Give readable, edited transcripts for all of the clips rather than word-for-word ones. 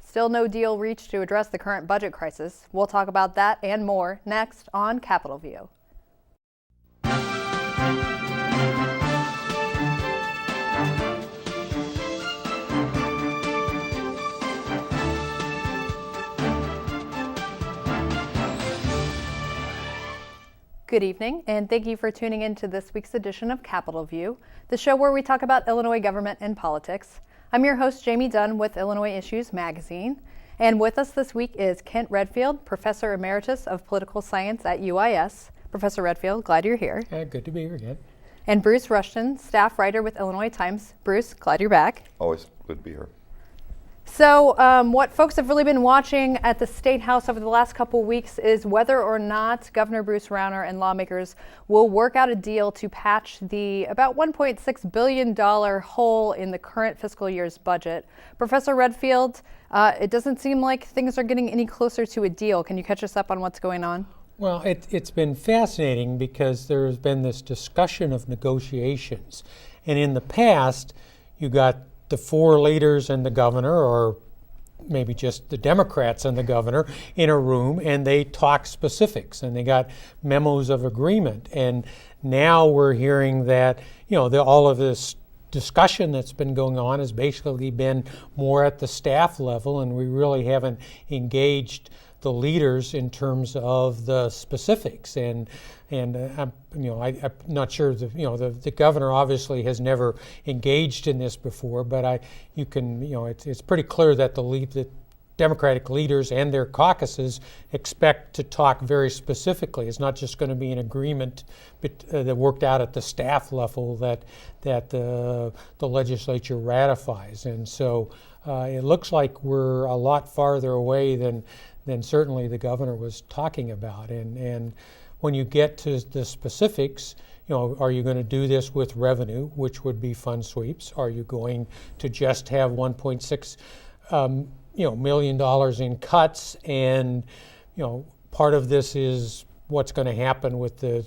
Still no deal reached to address the current budget crisis. We'll talk about that and more next on Capitol View. Good evening, and thank you for tuning in to this week's edition of Capitol View, the show where we talk about Illinois government and politics. I'm your host, Jamey Dunn with Illinois Issues Magazine, and with us this week is Kent Redfield, Professor Emeritus of Political Science at UIS. Professor Redfield, glad you're here. Good to be here again. And Bruce Rushton, staff writer with Illinois Times. Bruce, glad you're back. Always good to be here. So what folks have really been watching at the State House over the last couple weeks is whether or not Governor Bruce Rauner and lawmakers will work out a deal to patch the about $1.6 billion hole in the current fiscal year's budget. Professor Redfield, it doesn't seem like things are getting any closer to a deal. Can you catch us up on what's going on? Well, it's been fascinating because there's been this discussion of negotiations. And in the past, you got the four leaders and the governor, or maybe just the Democrats and the governor, in a room, and they talk specifics, and they got memos of agreement. And now we're hearing that, all of this discussion that's been going on has basically been more at the staff level, and we really haven't engaged the leaders in terms of the specifics. And I'm not sure the governor obviously has never engaged in this before, but it's pretty clear that the Democratic leaders and their caucuses expect to talk very specifically. It's not just going to be an agreement that worked out at the staff level that the legislature ratifies. And so it looks like we're a lot farther away than certainly the governor was talking about. And when you get to the specifics, are you going to do this with revenue, which would be fund sweeps? Are you going to just have $1.6 million in cuts? And part of this is what's going to happen with the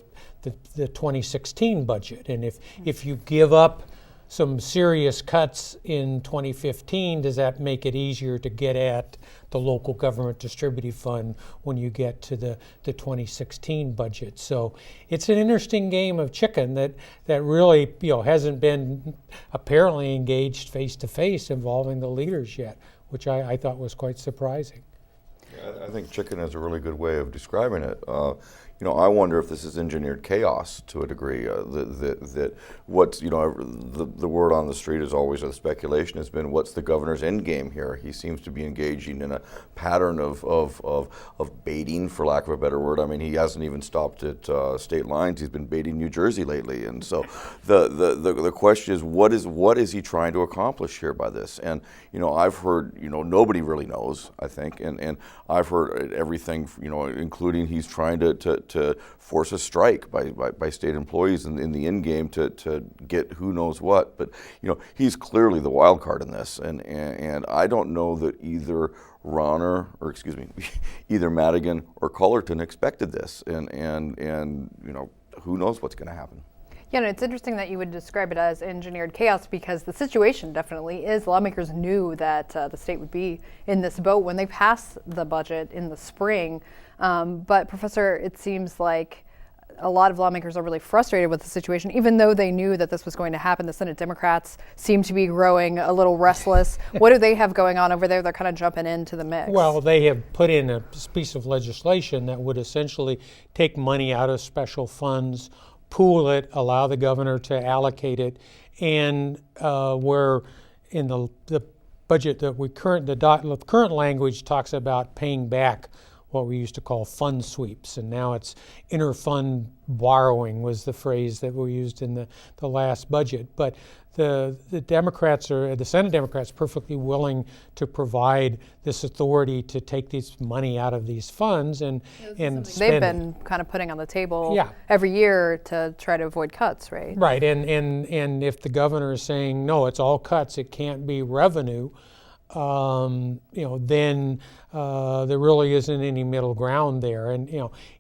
2016 budget. And if you give up some serious cuts in 2015, does that make it easier to get at the local government distributive fund when you get to the 2016 budget? So it's an interesting game of chicken that really hasn't been apparently engaged face to face involving the leaders yet, which I thought was quite surprising. I think chicken is a really good way of describing it. I wonder if this is engineered chaos to a degree. That what's the word on the street is always, or the speculation has been, what's the governor's end game here? He seems to be engaging in a pattern of baiting, for lack of a better word. I mean, he hasn't even stopped at state lines. He's been baiting New Jersey lately, and so the question is, what is he trying to accomplish here by this? And I've heard nobody really knows, I think, and I've heard everything, including he's trying to force a strike by state employees in the end game to get who knows what. But he's clearly the wild card in this, and I don't know that either either Madigan or Cullerton expected this, and who knows what's going to happen. Yeah, and it's interesting that you would describe it as engineered chaos, because the situation definitely is. Lawmakers knew that the state would be in this boat when they passed the budget in the spring. But Professor, it seems like a lot of lawmakers are really frustrated with the situation, even though they knew that this was going to happen. The Senate Democrats seem to be growing a little restless. What do they have going on over there? They're kind of jumping into the mix. Well, they have put in a piece of legislation that would essentially take money out of special funds, pool it, allow the governor to allocate it, and where in the budget that the current language talks about paying back what we used to call fund sweeps, and now it's inter-fund borrowing was the phrase that we used in the last budget. But the Democrats, or the Senate Democrats, perfectly willing to provide this authority to take this money out of these funds and spend they've been kind of putting on the table every year to try to avoid cuts, right? Right, and if the governor is saying no, it's all cuts, it can't be revenue, then there really isn't any middle ground there. And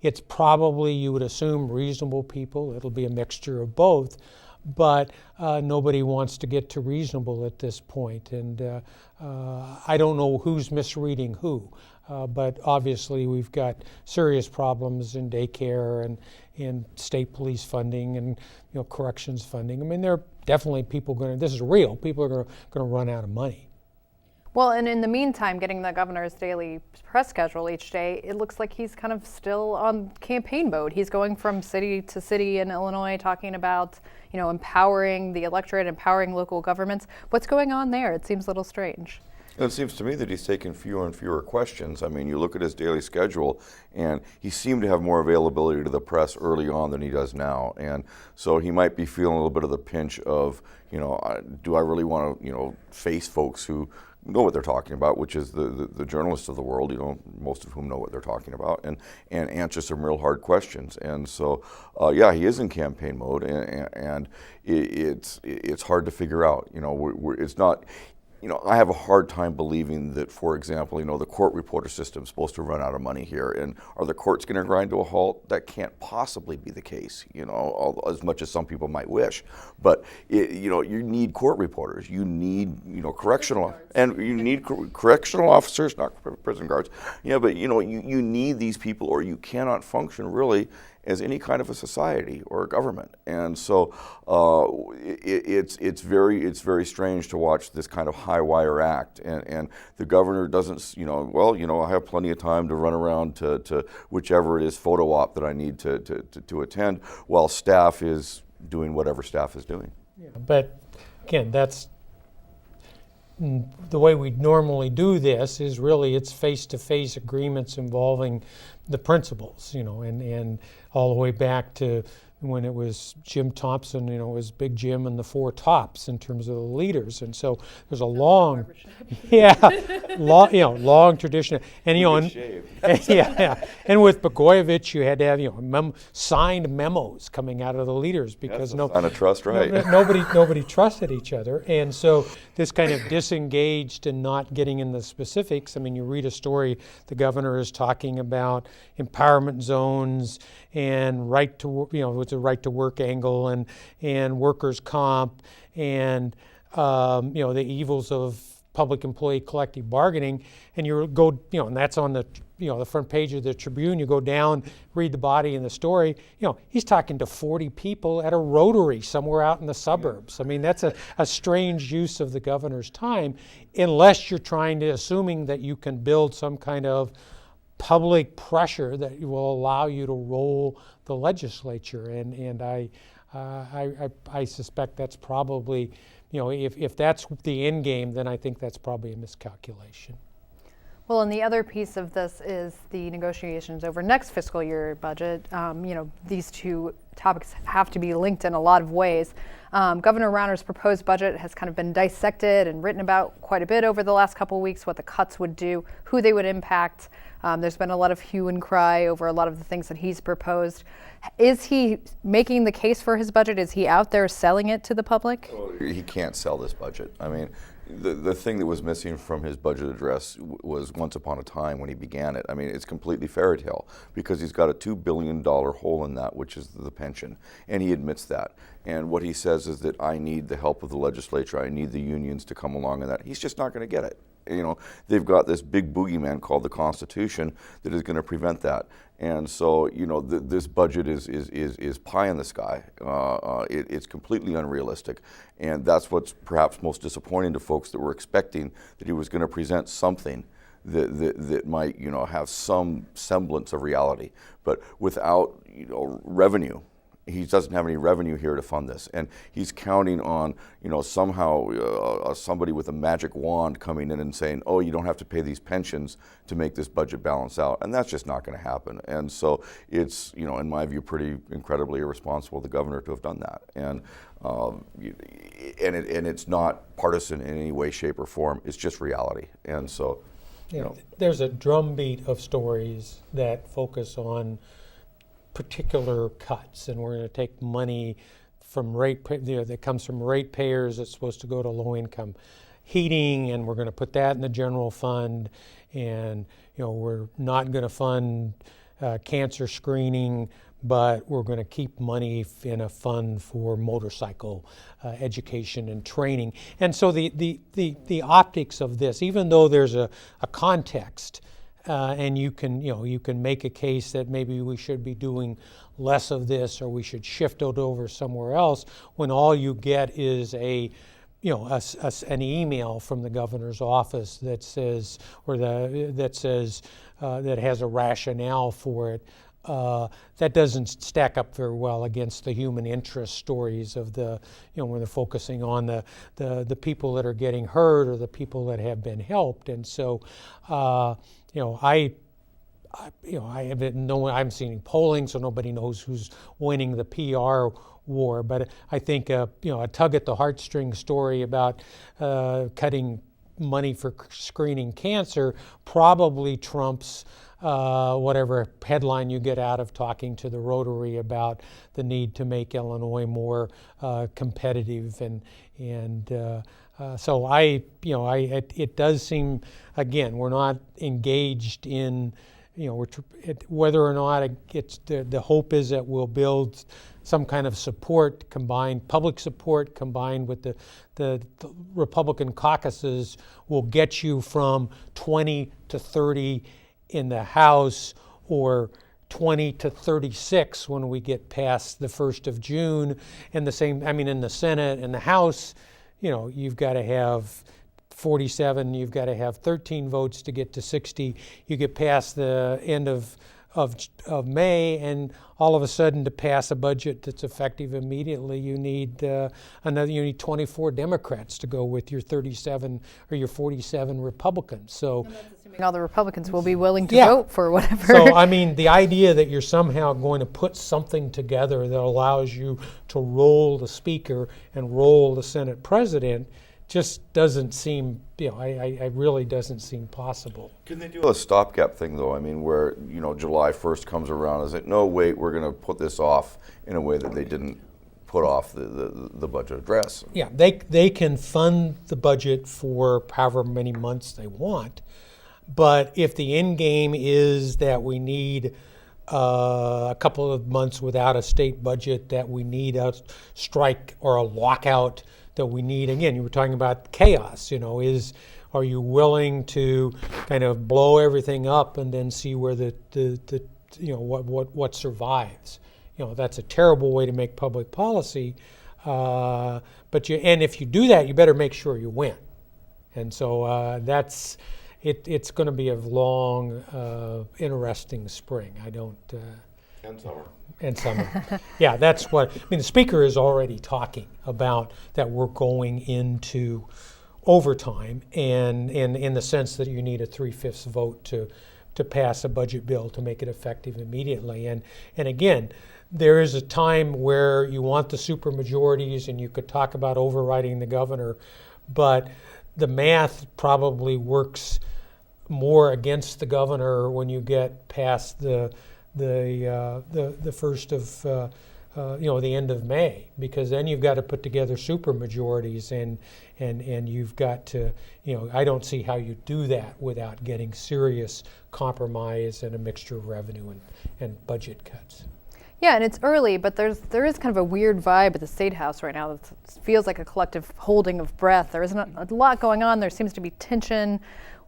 it's probably, you would assume, reasonable people. It'll be a mixture of both. but nobody wants to get too reasonable at this point. And I don't know who's misreading who, but obviously we've got serious problems in daycare and state police funding and corrections funding. I mean, there are definitely people this is real, people are going to run out of money. Well, and in the meantime, getting the governor's daily press schedule each day, it looks like he's kind of still on campaign mode. He's going from city to city in Illinois talking about, empowering the electorate, empowering local governments. What's going on there? It seems a little strange. And it seems to me that he's taken fewer and fewer questions. I mean, you look at his daily schedule, and he seemed to have more availability to the press early on than he does now. And so he might be feeling a little bit of the pinch of, do I really want to, face folks who know what they're talking about, which is the journalists of the world, most of whom know what they're talking about, and answer some real hard questions. And so, he is in campaign mode, and it's hard to figure out. It's not. I have a hard time believing that, for example, the court reporter system is supposed to run out of money here, and are the courts going to grind to a halt? That can't possibly be the case, as much as some people might wish. But you need court reporters, you need correctional, and you need correctional officers, not prison guards. But you need these people, or you cannot function really as any kind of a society or a government. And so it's very strange to watch this kind of high wire act, and the governor doesn't, I have plenty of time to run around to whichever it is photo op that I need to attend, while staff is doing whatever staff is doing. Yeah, but again, that's the way we normally do this. Is really it's face-to-face agreements involving the principals, and all the way back to when it was Jim Thompson, it was Big Jim and the Four Tops in terms of the leaders. And so there's a long tradition. And and with Blagojevich, you had to have signed memos coming out of the leaders, because on a trust, right? nobody trusted each other. And so this kind of disengaged and not getting in the specifics. I mean, you read a story, the governor is talking about empowerment zones and right to with the right to work angle and workers' comp and the evils of public employee collective bargaining, and and that's on the front page of the Tribune. You go down, read the body in the story. He's talking to 40 people at a Rotary somewhere out in the suburbs. I mean, that's a strange use of the governor's time, unless you're assuming that you can build some kind of public pressure that will allow you to roll the legislature, and I suspect that's probably, if that's the end game, then I think that's probably a miscalculation. Well, and the other piece of this is the negotiations over next fiscal year budget. These two topics have to be linked in a lot of ways. Governor Rauner's proposed budget has kind of been dissected and written about quite a bit over the last couple of weeks, what the cuts would do, who they would impact. There's been a lot of hue and cry over a lot of the things that he's proposed. Is he making the case for his budget? Is he out there selling it to the public? He can't sell this budget. I mean, the thing that was missing from his budget address was once upon a time when he began it. I mean, it's completely fairy tale, because he's got a $2 billion hole in that, which is the pension, and he admits that. And what he says is that I need the help of the legislature, I need the unions to come along in that. He's just not going to get it. They've got this big boogeyman called the Constitution that is going to prevent that. And so, this budget is pie in the sky. It's completely unrealistic. And that's what's perhaps most disappointing to folks that were expecting that he was going to present something that might, have some semblance of reality. But without, revenue, he doesn't have any revenue here to fund this, and he's counting on somehow somebody with a magic wand coming in and saying, oh, you don't have to pay these pensions to make this budget balance out, and that's just not going to happen. And so it's in my view pretty incredibly irresponsible of the governor to have done that, and it's not partisan in any way, shape, or form. It's just reality. And so there's a drumbeat of stories that focus on particular cuts, and we're going to take money from that comes from ratepayers that's supposed to go to low-income heating, and we're going to put that in the general fund, and we're not going to fund cancer screening, but we're going to keep money in a fund for motorcycle education and training. And so the optics of this, even though there's a context, and you can make a case that maybe we should be doing less of this or we should shift it over somewhere else, when all you get is an email from the governor's office that says, that has a rationale for it. That doesn't stack up very well against the human interest stories of when they're focusing on the people that are getting hurt or the people that have been helped. And so, I haven't seen any polling, so nobody knows who's winning the PR war. But I think a tug at the heartstring story about cutting money for screening cancer probably trumps whatever headline you get out of talking to the Rotary about the need to make Illinois more competitive, so it does seem, again, we're not engaged in, whether or not it's the hope is that we'll build some kind of support, public support combined with the Republican caucuses will get you from 20 to 30 in the House, or 20 to 36 when we get past the 1st of June. And in the Senate and the House, you've got to have 47, you've got to have 13 votes to get to 60. You get past the end of May, and all of a sudden to pass a budget that's effective immediately, you need 24 Democrats to go with your 37 or your 47 Republicans. So all the Republicans will be willing to vote for whatever. So, the idea that you're somehow going to put something together that allows you to roll the Speaker and roll the Senate President just doesn't seem, I really doesn't seem possible. Can they do a stopgap thing, though? Where, July 1st comes around, is it, no, wait, we're going to put this off in a way that they didn't put off the budget address? Yeah, they can fund the budget for however many months they want. But if the end game is that we need a couple of months without a state budget, that we need a strike or a lockout, that we need, again, you were talking about chaos, are you willing to kind of blow everything up and then see where what survives? That's a terrible way to make public policy. And if you do that, you better make sure you win. And so it's going to be a long, interesting spring. And summer. And summer. Yeah, that's what, the Speaker is already talking about that we're going into overtime, and in the sense that you need a 3/5 vote to pass a budget bill to make it effective immediately. And again, there is a time where you want the supermajorities and you could talk about overriding the governor, but the math probably works more against the governor when you get past the first of the end of May, because then you've got to put together supermajorities, and you've got to, I don't see how you do that without getting serious compromise and a mixture of revenue and budget cuts. Yeah, and it's early, but there is kind of a weird vibe at the State House right now that feels like a collective holding of breath. There isn't a lot going on. There seems to be tension.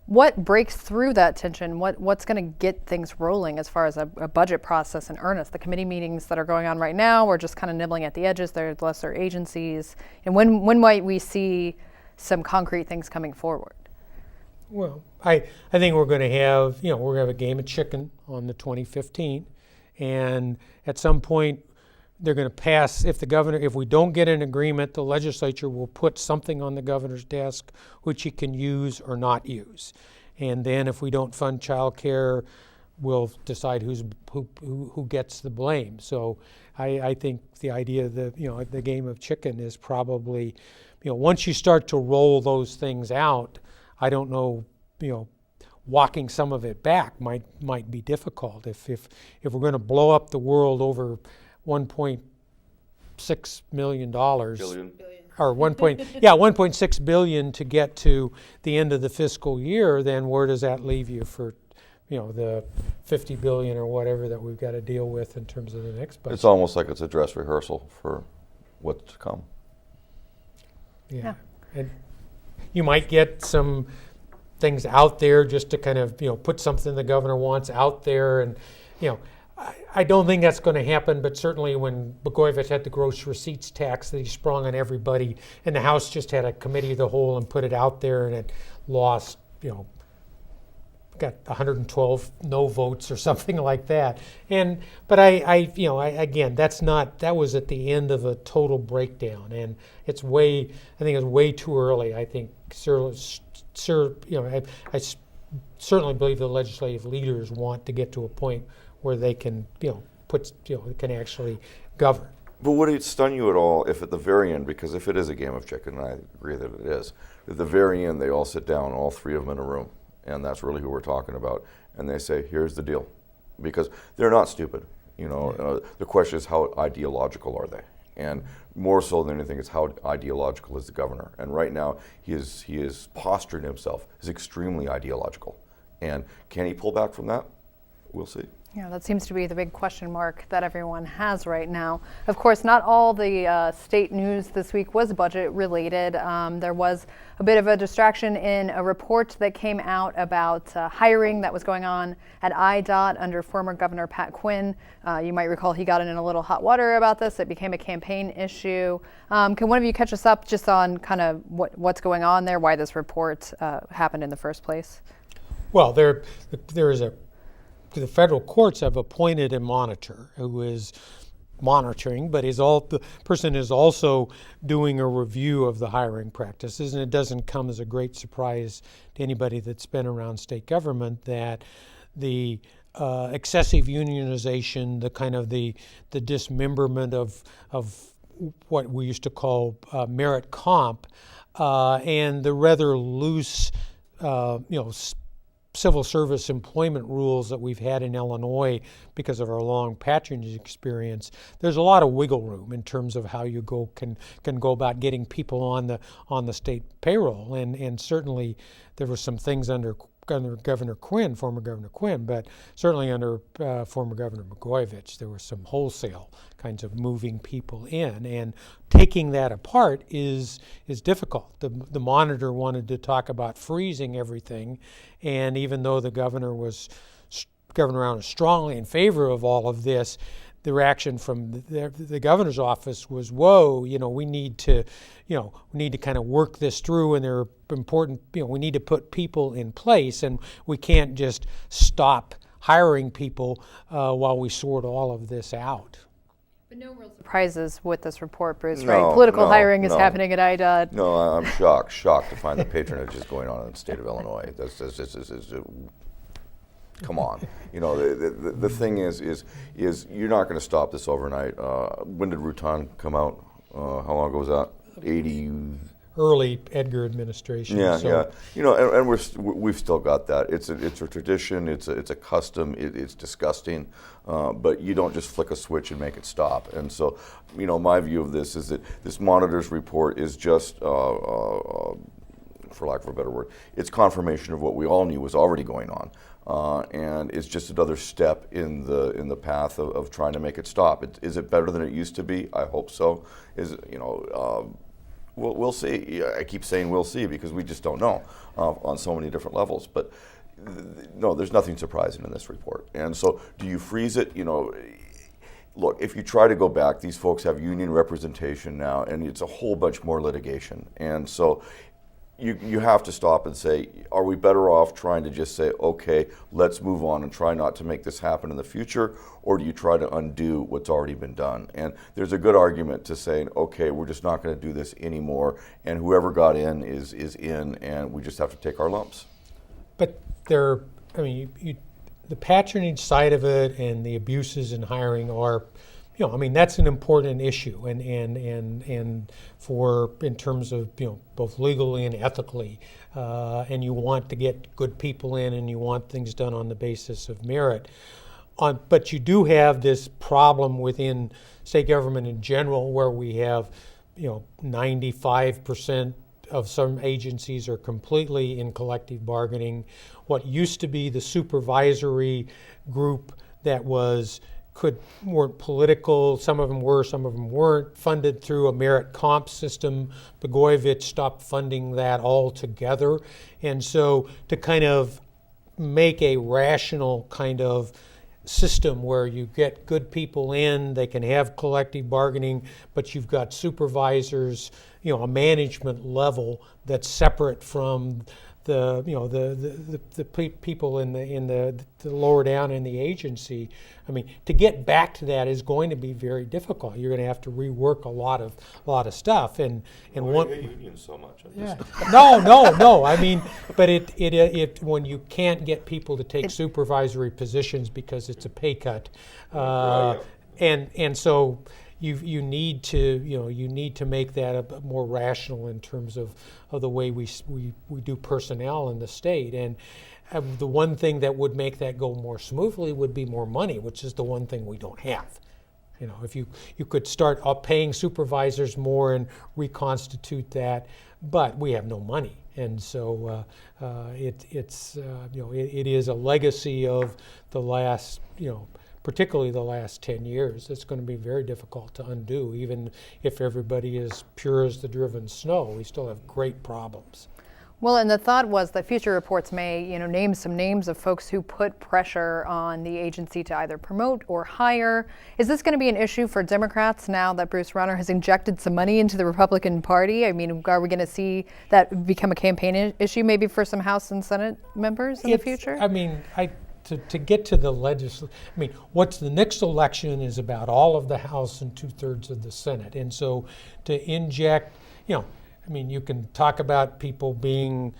What breaks through that tension? What's going to get things rolling as far as a budget process in earnest? The committee meetings that are going on right now, we're just kind of nibbling at the edges. There's lesser agencies. And when might we see some concrete things coming forward? Well, I think we're going to have, we're going to have a game of chicken on the 2015. And at some point, they're going to pass, if we don't get an agreement, the legislature will put something on the governor's desk which he can use or not use. And then if we don't fund child care, we'll decide who gets the blame. So I think the idea that, the game of chicken is probably, once you start to roll those things out, I don't know, walking some of it back might be difficult. If we're going to blow up the world over $1.6 million, Billion. or 1.6 billion to get to the end of the fiscal year, then where does that leave you for the $50 billion or whatever that we've got to deal with in terms of the next budget. It's almost like it's a dress rehearsal for what's to come. Yeah. And you might get some things out there just to kind of, put something the governor wants out there. And, I don't think that's going to happen, but certainly when Blagojevich had the gross receipts tax that he sprung on everybody, and the House just had a committee of the whole and put it out there, and it lost, got 112 no votes or something like that. But again, that was at the end of a total breakdown, and I think it's way too early. I think, I certainly believe the legislative leaders want to get to a point where they can, can actually govern. But would it stun you at all if at the very end, because if it is a game of chicken, and I agree that it is, at the very end they all sit down, all three of them in a room, and that's really who we're talking about, and they say, here's the deal. Because they're not stupid. The question is, how ideological are they? And more so than anything, it's how ideological is the governor. And right now, he is posturing himself as extremely ideological. And can he pull back from that? We'll see. Yeah, that seems to be the big question mark that everyone has right now. Of course, not all the state news this week was budget related. There was a bit of a distraction in a report that came out about hiring that was going on at IDOT under former Governor Pat Quinn. You might recall he got in a little hot water about this. It became a campaign issue. Can one of you catch us up just on kind of what's going on there, why this report happened in the first place? Well, there is the federal courts have appointed a monitor who is monitoring, but the person is also doing a review of the hiring practices, and it doesn't come as a great surprise to anybody that's been around state government that the excessive unionization, the kind of the dismemberment of what we used to call merit comp, and the rather loose, civil service employment rules that we've had in Illinois because of our long patronage experience. There's a lot of wiggle room in terms of how you can go about getting people on the state payroll, and certainly there were some things under Governor Quinn, former Governor Quinn, but certainly under former Governor Blagojevich, there was some wholesale kinds of moving people in, and taking that apart is difficult. The monitor wanted to talk about freezing everything, and even though Governor Rauner was strongly in favor of all of this, the reaction from the governor's office was, "Whoa, we need to kind of work this through, and there are important, we need to put people in place, and we can't just stop hiring people while we sort all of this out." But no real surprises with this report, Bruce, right? Political hiring is happening at IDOT. No, I'm shocked to find the patronage is going on in the state of Illinois. That's come on. The thing is you're not going to stop this overnight. When did Rutan come out? How long ago was that? 80. Early Edgar administration. Yeah, so. yeah. And we've still got that. It's a tradition. It's a custom. It's disgusting. But you don't just flick a switch and make it stop. And so, my view of this is that this monitor's report is just, for lack of a better word, it's confirmation of what we all knew was already going on. And it's just another step in the path of trying to make it stop. Is it better than it used to be? I hope so. We'll see. I keep saying we'll see because we just don't know on so many different levels. But no, there's nothing surprising in this report. And so, do you freeze it? Look, if you try to go back, these folks have union representation now, and it's a whole bunch more litigation. And so, you have to stop and say, are we better off trying to just say, okay, let's move on and try not to make this happen in the future, or do you try to undo what's already been done? And there's a good argument to saying, okay, we're just not going to do this anymore, and whoever got in is in, and we just have to take our lumps. But the patronage side of it and the abuses in hiring are, that's an important issue, and for in terms of both legally and ethically, and you want to get good people in, and you want things done on the basis of merit. But you do have this problem within state government in general, where we have 95% of some agencies are completely in collective bargaining. what used to be the supervisory group that weren't political. Some of them were, some of them weren't, funded through a merit comp system. Blagojevich stopped funding that altogether. And so to kind of make a rational kind of system where you get good people in, they can have collective bargaining, but you've got supervisors, a management level that's separate from the people in the lower down in the agency. I mean, to get back to that is going to be very difficult. You're going to have to rework a lot of stuff. And Why do you hate unions so much? No. I mean, but it when you can't get people to take supervisory positions because it's a pay cut, and so you need to make that a more rational in terms of the way we do personnel in the state. And the one thing that would make that go more smoothly would be more money, which is the one thing we don't have. If you could start paying supervisors more and reconstitute that, but we have no money. And so it is a legacy of the last, particularly the last 10 years. It's going to be very difficult to undo. Even if everybody is pure as the driven snow, we still have great problems. Well, and the thought was that future reports may, name some names of folks who put pressure on the agency to either promote or hire. Is this going to be an issue for Democrats now that Bruce Rauner has injected some money into the Republican Party? I mean, are we going to see that become a campaign issue maybe for some House and Senate members in the future? I mean, to get to the what's the next election is about all of the House and 2/3 of the Senate. And so to inject, you can talk about people being,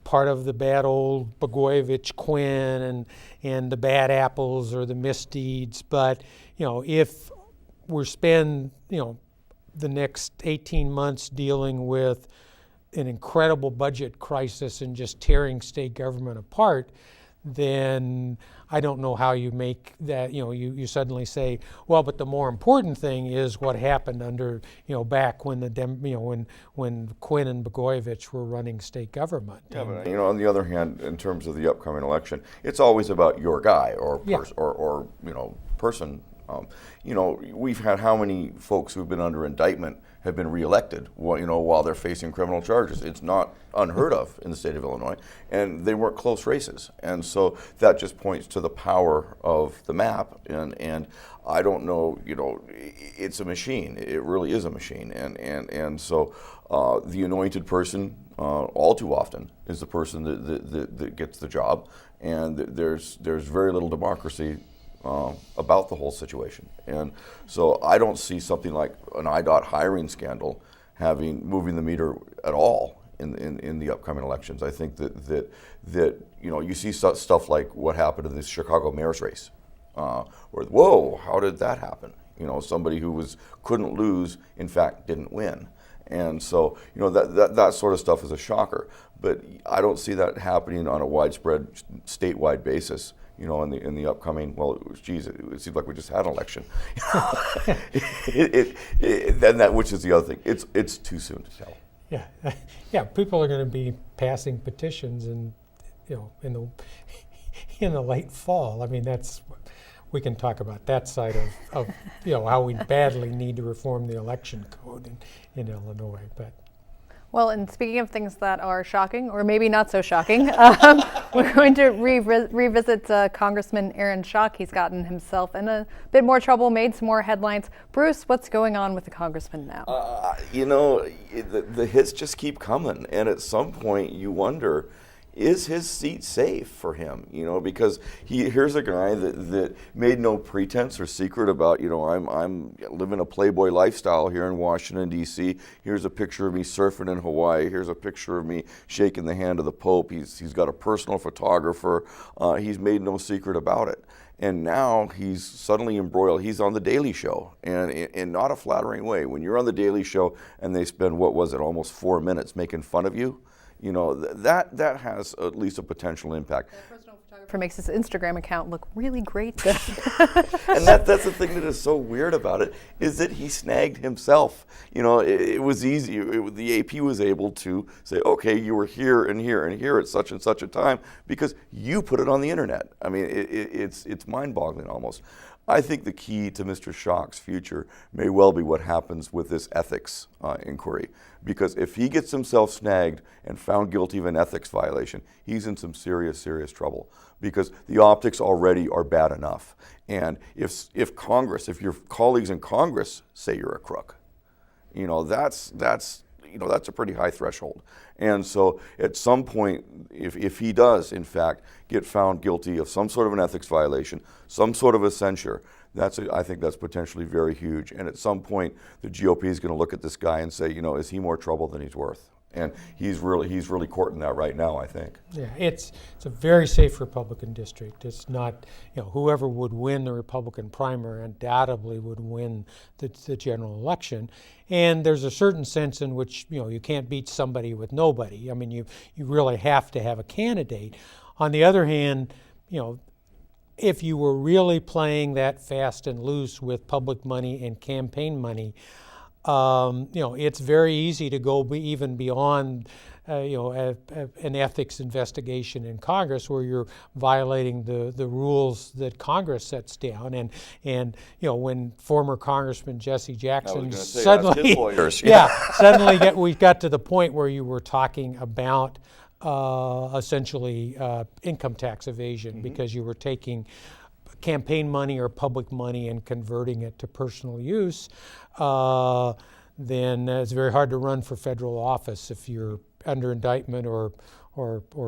part of the bad old Blagojevich, Quinn, and the bad apples or the misdeeds. But, if we spend, the next 18 months dealing with an incredible budget crisis and just tearing state government apart, then I don't know how you make that, you suddenly say, well, but the more important thing is what happened under, back when when Quinn and Blagojevich were running state government. Yeah, but on the other hand, in terms of the upcoming election, it's always about your guy or person. We've had how many folks who've been under indictment have been reelected, while they're facing criminal charges. It's not unheard of in the state of Illinois, and they weren't close races. And so that just points to the power of the map. And I don't know, it's a machine. It really is a machine. And so the anointed person, all too often, is the person that gets the job. And there's very little democracy about the whole situation. And so I don't see something like an IDOT hiring scandal moving the meter at all in the upcoming elections. I think that you see stuff like what happened in the Chicago mayor's race, where, whoa, how did that happen? Somebody who couldn't lose, in fact, didn't win. And so, that sort of stuff is a shocker. But I don't see that happening on a widespread statewide basis. In the upcoming, it seems like we just had an election. Then which is the other thing. It's too soon to tell. Yeah. People are going to be passing petitions, in the late fall. I mean, we can talk about that side of how we badly need to reform the election code in Illinois, but. Well, and speaking of things that are shocking, or maybe not so shocking, we're going to revisit Congressman Aaron Schock. He's gotten himself in a bit more trouble, made some more headlines. Bruce, what's going on with the congressman now? The hits just keep coming, and at some point you wonder, is his seat safe for him? Because here's a guy that made no pretense or secret about, I'm living a Playboy lifestyle here in Washington, D.C. Here's a picture of me surfing in Hawaii. Here's a picture of me shaking the hand of the Pope. He's got a personal photographer. He's made no secret about it. And now he's suddenly embroiled. He's on The Daily Show, and in not a flattering way. When you're on The Daily Show and they spend, almost 4 minutes making fun of you, that has at least a potential impact. Jennifer makes his Instagram account look really great. And that's the thing that is so weird about it, is that he snagged himself. It was easy. The AP was able to say, okay, you were here and here and here at such and such a time because you put it on the internet. I mean, it's mind-boggling almost. I think the key to Mr. Schock's future may well be what happens with this ethics inquiry. Because if he gets himself snagged and found guilty of an ethics violation, he's in some serious, serious trouble. Because the optics already are bad enough. And if Congress, if your colleagues in Congress say you're a crook, that's a pretty high threshold. And so at some point, if he does, in fact, get found guilty of some sort of an ethics violation, some sort of a censure, I think that's potentially very huge. And at some point, the GOP is going to look at this guy and say, is he more trouble than he's worth? And he's really courting that right now, I think. Yeah, it's a very safe Republican district. It's not, whoever would win the Republican primary undoubtedly would win the general election. And there's a certain sense in which, you can't beat somebody with nobody. I mean, you really have to have a candidate. On the other hand, if you were really playing that fast and loose with public money and campaign money, it's very easy to go even beyond, an ethics investigation in Congress where you're violating the rules that Congress sets down. And when former Congressman Jesse Jackson suddenly, we got to the point where you were talking about essentially income tax evasion, because you were taking campaign money or public money and converting it to personal use, then it's very hard to run for federal office if you're under indictment or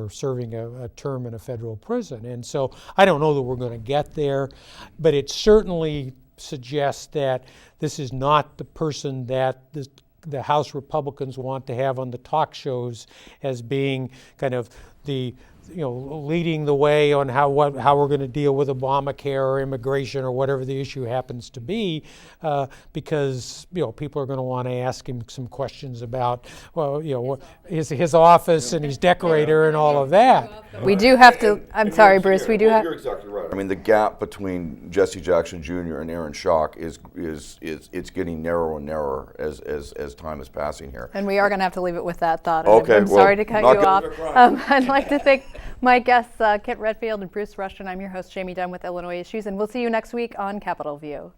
serving a term in a federal prison. And so I don't know that we're going to get there, but it certainly suggests that this is not the person that the House Republicans want to have on the talk shows as being kind of the leading the way on how we're going to deal with Obamacare or immigration or whatever the issue happens to be, because people are going to want to ask him some questions about his office and his decorator and all of that. We do have to. I'm sorry, Bruce. We do have. You're exactly right. I mean, the gap between Jesse Jackson Jr. and Aaron Schock is it's getting narrower and narrower as time is passing here. And we are going to have to leave it with that thought. Okay. I'm sorry to cut you off. I'd like to thank my guests, Kent Redfield and Bruce Rushton. I'm your host, Jamey Dunn with Illinois Issues, and we'll see you next week on Capitol View.